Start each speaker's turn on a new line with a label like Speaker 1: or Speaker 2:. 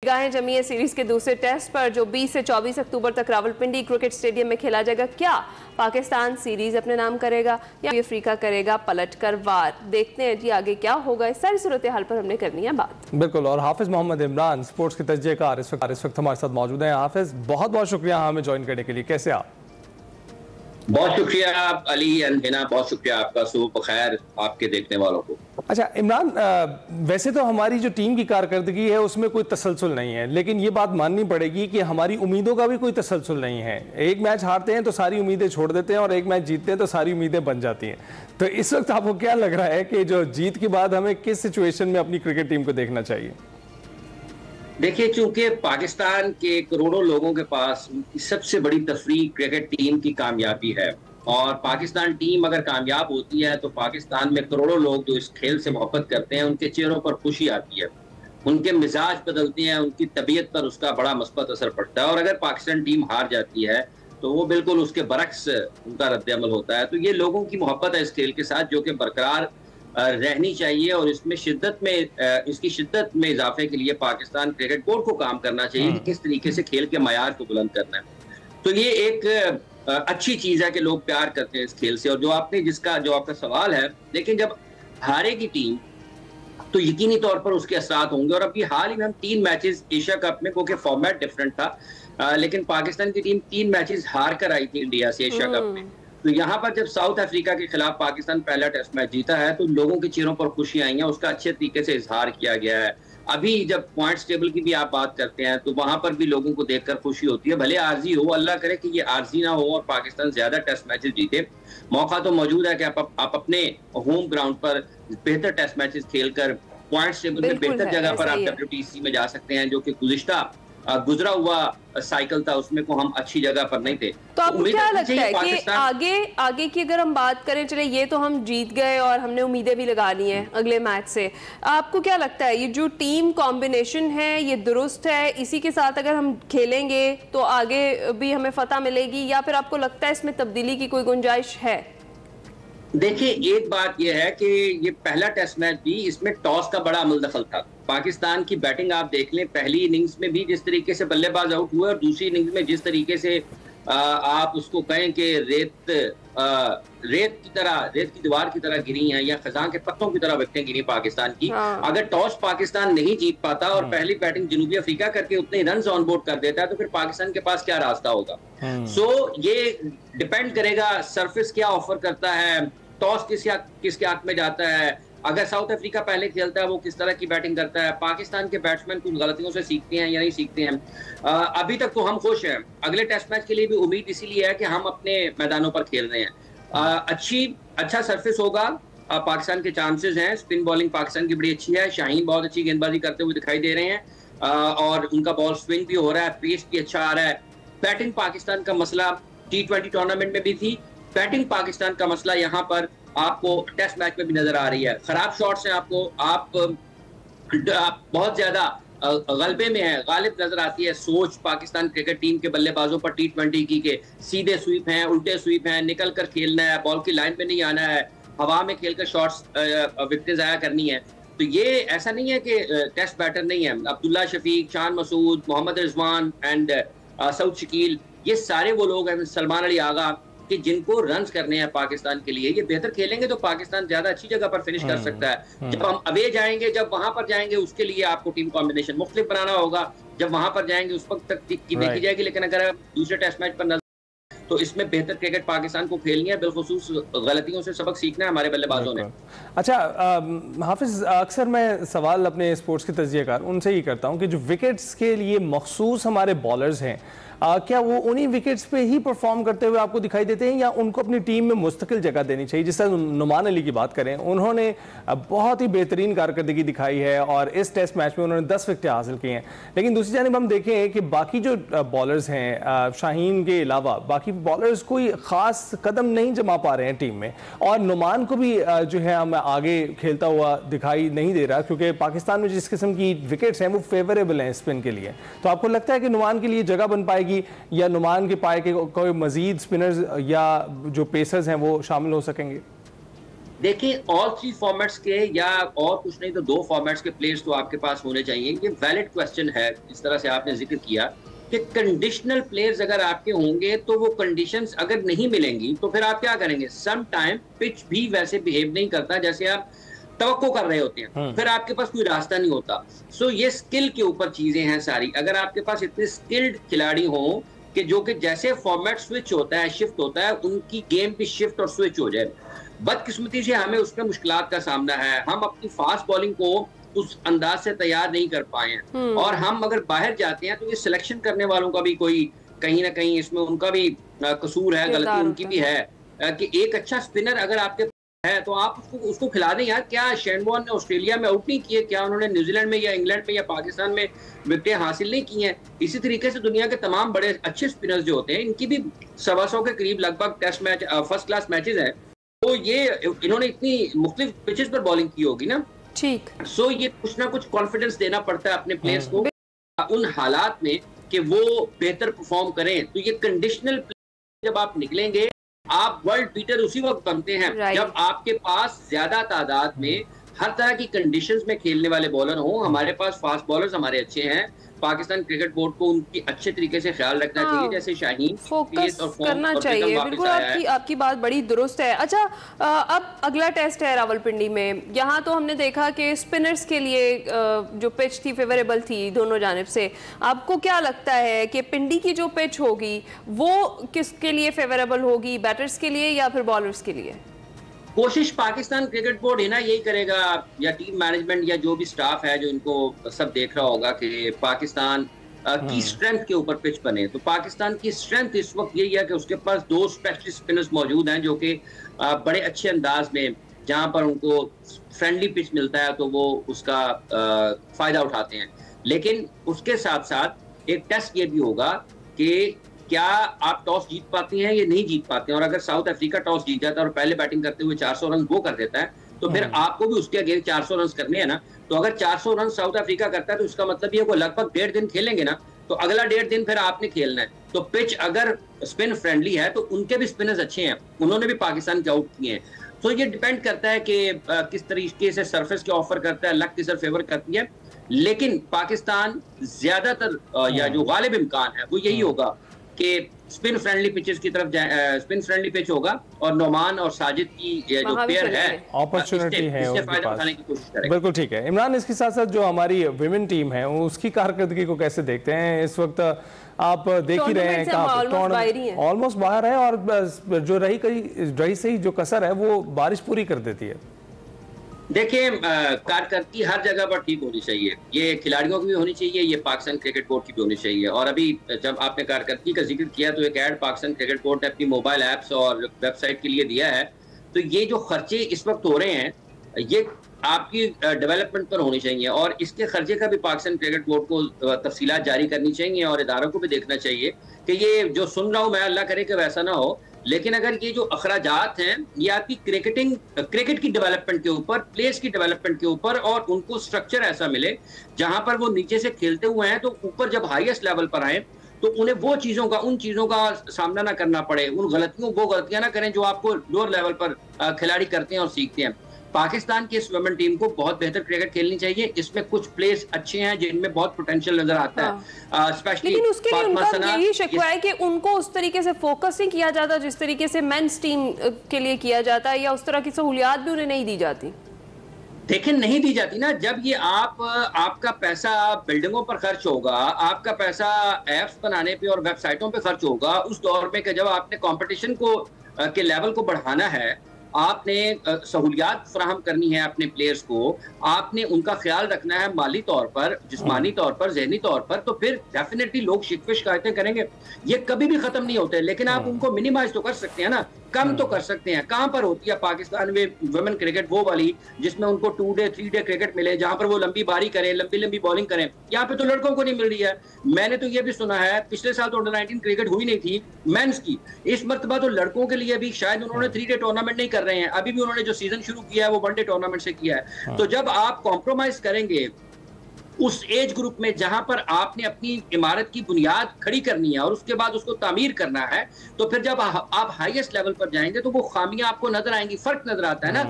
Speaker 1: निगाहें जमी है सीरीज के दूसरे टेस्ट पर जो 20 से 24 अक्टूबर तक रावलपिंडी क्रिकेट स्टेडियम में खेला जाएगा। क्या पाकिस्तान सीरीज अपने नाम करेगा या अफ्रीका करेगा पलट कर वार? देखते हैं जी आगे क्या होगा। इस सारी सूरत हाल पर हमने करनी है बात।
Speaker 2: बिल्कुल, और हाफिज मोहम्मद इमरान स्पोर्ट्स के तज्जिएकार इस वक्त हमारे साथ मौजूद हैं। हाफिज, बहुत बहुत शुक्रिया हमें ज्वाइन करने के लिए। कैसे आप?
Speaker 3: बहुत शुक्रिया आप अली अंजना, बहुत शुक्रिया आपका। सुबह बखैर आपके देखने वालों को।
Speaker 2: अच्छा इमरान, वैसे तो हमारी जो टीम की कारकर्दगी है उसमें कोई तसलसल नहीं है, लेकिन ये बात माननी पड़ेगी कि हमारी उम्मीदों का भी कोई तसलसल नहीं है। एक मैच हारते हैं तो सारी उम्मीदें छोड़ देते हैं और एक मैच जीतते हैं तो सारी उम्मीदें बन जाती हैं। तो इस वक्त आपको क्या लग रहा है कि जो जीत के बाद हमें किस सिचुएशन में अपनी क्रिकेट टीम को देखना चाहिए?
Speaker 3: देखिए, चूंकि पाकिस्तान के करोड़ों लोगों के पास उनकी सबसे बड़ी तफरीक क्रिकेट टीम की कामयाबी है, और पाकिस्तान टीम अगर कामयाब होती है तो पाकिस्तान में करोड़ों लोग जो इस खेल से मोहब्बत करते हैं उनके चेहरों पर खुशी आती है, उनके मिजाज बदलते हैं, उनकी तबीयत पर उसका बड़ा मुस्बत असर पड़ता है। और अगर पाकिस्तान टीम हार जाती है तो वो बिल्कुल उसके बरक्स उनका रद्द-ए-अमल होता है। तो ये लोगों की मोहब्बत है इस खेल के साथ, जो कि बरकरार रहनी चाहिए, और इसमें इसकी शिद्दत में इजाफे के लिए पाकिस्तान क्रिकेट बोर्ड को काम करना चाहिए कि किस तरीके से खेल के मयार को बुलंद करना है। तो ये एक अच्छी चीज है कि लोग प्यार करते हैं इस खेल से। और जो आपका सवाल है, लेकिन जब हारेगी टीम तो यकीनी तौर पर उसके असरात होंगे। और अभी हाल ही में हम 3 मैचेस एशिया कप में, क्योंकि फॉर्मेट डिफरेंट था, लेकिन पाकिस्तान की टीम 3 मैचेस हार कर आई थी इंडिया से एशिया कप में। तो यहाँ पर जब साउथ अफ्रीका के खिलाफ पाकिस्तान पहला टेस्ट मैच जीता है तो लोगों के चेहरों पर खुशी आई है, उसका अच्छे तरीके से इजहार किया गया है। अभी जब पॉइंट्स टेबल की भी आप बात करते हैं तो वहां पर भी लोगों को देखकर खुशी होती है, भले आर्जी हो, अल्लाह करे कि ये आर्जी ना हो और पाकिस्तान ज्यादा टेस्ट मैचेस जीते। मौका तो मौजूद है कि आप अपने होम ग्राउंड पर बेहतर टेस्ट मैचेस खेलकर पॉइंट्स टेबल में बेहतर जगह पर आप WTC में जा सकते हैं, जो कि गुजरा हुआ साइकिल था उसमें को हम अच्छी जगह पर नहीं थे।
Speaker 1: तो आपको क्या लगता है कि आगे की अगर हम बात करें, चले ये तो हम जीत गए और हमने उम्मीदें भी लगा ली हैं अगले मैच से, आपको क्या लगता है ये जो टीम कॉम्बिनेशन है ये दुरुस्त है, इसी के साथ अगर हम खेलेंगे तो आगे भी हमें फतह मिलेगी, या फिर आपको लगता है इसमें तब्दीली की कोई गुंजाइश है?
Speaker 3: देखिए, एक बात यह है कि ये पहला टेस्ट मैच भी, इसमें टॉस का बड़ा अमल दखल था। पाकिस्तान की बैटिंग आप देख लें, पहली इनिंग्स में भी जिस तरीके से बल्लेबाज आउट हुए और दूसरी इनिंग्स में जिस तरीके से आप उसको कहें कि रेत की दीवार की तरह गिरी हैं या खजां के पत्तों की तरह विकेटें गिरी पाकिस्तान की। अगर टॉस पाकिस्तान नहीं जीत पाता और पहली बैटिंग जनूबी अफ्रीका करके उतने रन ऑन बोर्ड कर देता है तो फिर पाकिस्तान के पास क्या रास्ता होगा। सो ये डिपेंड करेगा सरफेस क्या ऑफर करता है, टॉस किसके हक में जाता है। अगर साउथ अफ्रीका पहले खेलता है वो किस तरह की बैटिंग करता है, पाकिस्तान के बैट्समैन कुछ गलतियों से सीखते हैं या नहीं सीखते हैं। अभी तक तो हम खुश हैं, अगले टेस्ट मैच के लिए भी उम्मीद इसीलिए है कि हम अपने मैदानों पर खेल रहे हैं। अच्छा सरफेस होगा, पाकिस्तान के चांसेस हैं। स्पिन बॉलिंग पाकिस्तान की बड़ी अच्छी है, शाहीन बहुत अच्छी गेंदबाजी करते हुए दिखाई दे रहे हैं और उनका बॉल स्विंग भी हो रहा है, पेस भी अच्छा आ रहा है। बैटिंग पाकिस्तान का मसला T20 टूर्नामेंट में भी थी, बैटिंग पाकिस्तान का मसला यहाँ पर आपको टेस्ट मैच में भी नजर आ रही है। खराब शॉट्स हैं, आप बहुत ज्यादा गलबे में है, गालिब नजर आती है सोच पाकिस्तान क्रिकेट टीम के बल्लेबाजों पर T20 की के सीधे स्वीप हैं, उल्टे स्वीप हैं, निकल कर खेलना है, बॉल की लाइन पे नहीं आना है, हवा में खेलकर शॉट्स विकेटें जाया करनी है। तो ये ऐसा नहीं है कि टेस्ट बैटर नहीं है। अब्दुल्ला शफीक, शान मसूद, मोहम्मद रिजवान एंड सऊद शकील, ये सारे वो लोग हैं, सलमान अली आगा, कि जिनको रन्स करने हैं पाकिस्तान के लिए। ये बेहतर खेलेंगे तो पाकिस्तान ज्यादा अच्छी जगह पर फिनिश कर सकता है। जब हम अवे जाएंगे, जब वहां पर जाएंगे, उसके लिए आपको टीम कॉम्बिनेशन मुख्तलिफ बनाना होगा। जब वहां पर जाएंगे उस वक्त तक की देखी जाएगी, लेकिन अगर दूसरे टेस्ट मैच पर नजर तो इसमें बेहतर क्रिकेट पाकिस्तान को खेलनी है, बिलखुसूस गलतियों से सबक सीखना है हमारे बल्लेबाजों ने।
Speaker 2: अच्छा हाफिज, अक्सर मैं सवाल अपने स्पोर्ट्स के तज्जिएकार उनसे ही करता हूं कि जो विकेट्स के लिए मखसूस हमारे बॉलर्स हैं, क्या वो उन्हीं विकेट्स पे ही परफॉर्म करते हुए आपको दिखाई देते हैं या उनको अपनी टीम में मुस्तकिल जगह देनी चाहिए? जिस तरह नुमान अली की बात करें, उन्होंने बहुत ही बेहतरीन कारकर्दगी दिखाई है और इस टेस्ट मैच में उन्होंने 10 विकेटें हासिल की हैं। लेकिन दूसरी जानिब हम देखें कि बाकी जो बॉलर्स हैं, शाहीन के अलावा बाकी बॉलर्स कोई ख़ास कदम नहीं जमा पा रहे हैं टीम में, और नुमान को भी जो है हम आगे खेलता हुआ दिखाई नहीं दे रहा, क्योंकि पाकिस्तान में जिस किस्म की विकेट्स हैं वो फेवरेबल हैं स्पिन के लिए। तो आपको लगता है कि नुमान के लिए जगह बन पाएगी या नुमान के पाए के कोई मजीद स्पिनर्स या जो पेसर्स हैं वो शामिल हो सकेंगे?
Speaker 3: देखिए ऑल 3 फॉर्मेट्स के या और कुछ नहीं तो 2 फॉर्मेट्स के प्लेयर्स तो आपके पास होने चाहिए। ये वैलिड क्वेश्चन है, इस तरह से आपने जिक्र किया कि कंडीशनल प्लेयर्स अगर आपके होंगे तो वो कंडीशंस अगर नहीं मिलेंगी तो फिर आप क्या करेंगे। सम टाइम पिच भी वैसे बिहेव नहीं करता जैसे आप तवक्को कर रहे होते हैं, फिर आपके पास कोई रास्ता नहीं होता। सो ये स्किल के ऊपर चीजें हैं सारी। अगर आपके पास इतने स्किल्ड खिलाड़ी हों कि जो कि जैसे फॉर्मेट स्विच होता है, शिफ्ट होता है, उनकी गेम भी शिफ्ट और स्विच हो जाए। बदकिस्मती से हमें उसमें मुश्किलात का सामना है। हम अपनी फास्ट बॉलिंग को उस अंदाज से तैयार नहीं कर पाए हैं और हम अगर बाहर जाते हैं तो ये सिलेक्शन करने वालों का भी कोई कहीं ना कहीं इसमें उनका भी कसूर है, गलती उनकी भी है कि एक अच्छा स्पिनर अगर आपके है तो आप उसको खिला दें यार। क्या शेन वॉर्न ने ऑस्ट्रेलिया में आउट नहीं किए, क्या उन्होंने न्यूजीलैंड में या इंग्लैंड में या पाकिस्तान में विकेटें हासिल नहीं की हैं। इसी तरीके से दुनिया के तमाम बड़े अच्छे स्पिनर्स जो होते हैं इनकी भी 125 के करीब लगभग test match first class matches हैं। तो ये इन्होंने इतनी मुख्तलिफ पिचेस पर बॉलिंग की होगी ना, ठीक। सो ये कुछ ना कुछ कॉन्फिडेंस देना पड़ता है अपने प्लेयर्स को उन हालात में कि वो बेहतर परफॉर्म करें। तो ये कंडीशनल जब आप निकलेंगे आप वर्ल्ड बीटर उसी वक्त बनते हैं जब आपके पास ज्यादा तादाद में हर तरह की कंडीशंस में खेलने वाले बॉलर हों। हमारे पास फास्ट बॉलर्स हमारे अच्छे हैं। पाकिस्तान क्रिकेट बोर्ड को उनकी अच्छे तरीके से ख्याल रखना चाहिए, जैसे शाहीन
Speaker 1: फोकस करना चाहिए। बिल्कुल आपकी बात बड़ी दुरुस्त है। अच्छा, अब अगला टेस्ट है रावलपिंडी में। यहाँ तो हमने देखा कि स्पिनर्स के लिए जो पिच थी फेवरेबल थी दोनों जानिब से। आपको क्या लगता है कि पिंडी की जो पिच होगी वो किसके लिए फेवरेबल होगी, बैटर्स के लिए या फिर बॉलर्स के लिए?
Speaker 3: कोशिश पाकिस्तान क्रिकेट बोर्ड है ना यही करेगा, या टीम मैनेजमेंट या जो भी स्टाफ है जो इनको सब देख रहा होगा कि पाकिस्तान की स्ट्रेंथ के ऊपर पिच बने। तो पाकिस्तान की स्ट्रेंथ इस वक्त यही है कि उसके पास 2 स्पेशलिस्ट स्पिनर्स मौजूद हैं जो कि बड़े अच्छे अंदाज में जहां पर उनको फ्रेंडली पिच मिलता है तो वो उसका फायदा उठाते हैं। लेकिन उसके साथ साथ एक टेस्ट ये भी होगा कि क्या आप टॉस जीत पाते हैं या नहीं जीत पाते हैं। और अगर साउथ अफ्रीका टॉस जीत जाता है और पहले बैटिंग करते हुए 400 रन वो कर देता है तो फिर आपको भी उसके अगेंस्ट 400 रन करने हैं ना। तो अगर 400 रन साउथ अफ्रीका करता है तो इसका मतलब ये वो लगभग 1.5 दिन खेलेंगे ना, तो अगला 1.5 दिन फिर आपने खेलना है। तो पिच अगर स्पिन फ्रेंडली है तो उनके भी स्पिनर्स अच्छे हैं, उन्होंने भी पाकिस्तान के आउट किए हैं। तो ये डिपेंड करता है कि किस तरीके से सरफेस के ऑफर करता है, लक किस फेवर करती है। लेकिन पाकिस्तान ज्यादातर या जो गालिब इम्कान है वो यही होगा कि स्पिन फ्रेंडली पिचेस की तरफ स्पिन फ्रेंडली पिच होगा और नोमान और साजिद की जो पेयर है
Speaker 2: अपॉर्चुनिटी है
Speaker 3: उससे फायदा उठाने की कोशिश करेंगे।
Speaker 2: बिल्कुल ठीक है। इमरान, इसके साथ साथ जो हमारी विमेन टीम है उसकी कारकर्दगी को कैसे देखते हैं? इस वक्त आप देख ही रहे हैं ऑलमोस्ट बाहर है और जो रही सही जो कसर है वो बारिश पूरी कर देती है।
Speaker 3: देखिए कारकर्दगी हर जगह पर ठीक होनी चाहिए, ये खिलाड़ियों की भी होनी चाहिए, ये पाकिस्तान क्रिकेट बोर्ड की भी होनी चाहिए। और अभी जब आपने कारकर्दगी का जिक्र किया तो एक ऐड पाकिस्तान क्रिकेट बोर्ड ने अपनी मोबाइल ऐप्स और वेबसाइट के लिए दिया है। तो ये जो खर्चे इस वक्त हो रहे हैं ये आपकी डेवलपमेंट पर होनी चाहिए और इसके खर्चे का भी पाकिस्तान क्रिकेट बोर्ड को तफसीलात जारी करनी चाहिए और इदारों को भी देखना चाहिए कि ये जो सुन रहा हूँ मैं, अल्लाह करे कि वैसा ना हो। लेकिन अगर ये जो अखराजात हैं ये आपकी क्रिकेट की डेवलपमेंट के ऊपर, प्लेयर्स की डेवलपमेंट के ऊपर और उनको स्ट्रक्चर ऐसा मिले जहां पर वो नीचे से खेलते हुए हैं तो ऊपर जब हाईएस्ट लेवल पर आए तो उन्हें उन चीजों का सामना ना करना पड़े, वो गलतियां ना करें जो आपको लोअर लेवल पर खिलाड़ी करते हैं और सीखते हैं। पाकिस्तान की इस वुमेन टीम को बहुत बेहतर क्रिकेट खेलनी चाहिए। इसमें कुछ प्लेयर्स अच्छे हैं जिनमें बहुत पोटेंशियल नजर आता है, स्पेशली
Speaker 1: लेकिन उसके लिए उनका यही शिकवा है कि उनको उस तरीके से फोकस नहीं किया जाता जिस तरीके से मेंस टीम के लिए किया जाता है, या उस तरह की सहूलियात भी उन्हें नहीं दी जाती।
Speaker 3: देखिए नहीं दी जाती ना, जब ये आपका पैसा बिल्डिंगों पर खर्च होगा, आपका पैसा ऐप्स बनाने पे और वेबसाइटों पे खर्च होगा उस दौर में कि जब आपने कंपटीशन को के लेवल को बढ़ाना है, आपने सहूलियात फराहम करनी है अपने प्लेयर्स को, आपने उनका ख्याल रखना है माली तौर पर, जिस्मानी तौर पर, जहनी तौर पर, तो फिर डेफिनेटली लोग शिकवे शिकायतें करेंगे। ये कभी भी खत्म नहीं होते, लेकिन आप उनको मिनिमाइज तो कर सकते हैं ना, कम तो कर सकते हैं। कहां पर होती है पाकिस्तान में वुमेन क्रिकेट वो वाली जिसमें उनको 2 डे 3 डे क्रिकेट मिले, जहां पर वो लंबी बारी करें, लंबी बॉलिंग करें। यहाँ पे तो लड़कों को नहीं मिल रही है। मैंने तो ये भी सुना है पिछले साल तो अंडर-19 क्रिकेट हुई नहीं थी मेंस की, इस मर्तबा तो लड़कों के लिए भी शायद उन्होंने 3 डे टूर्नामेंट नहीं कर रहे हैं, अभी भी उन्होंने जो सीजन शुरू किया है वो 1 डे टूर्नामेंट से किया है। तो जब आप कॉम्प्रोमाइज करेंगे उस एज ग्रुप में जहां पर आपने अपनी इमारत की बुनियाद खड़ी करनी है और उसके बाद उसको तामीर करना है, तो फिर जब आप हाईएस्ट लेवल पर जाएंगे तो वो खामियां आपको नजर आएंगी, फर्क नजर आता है ना।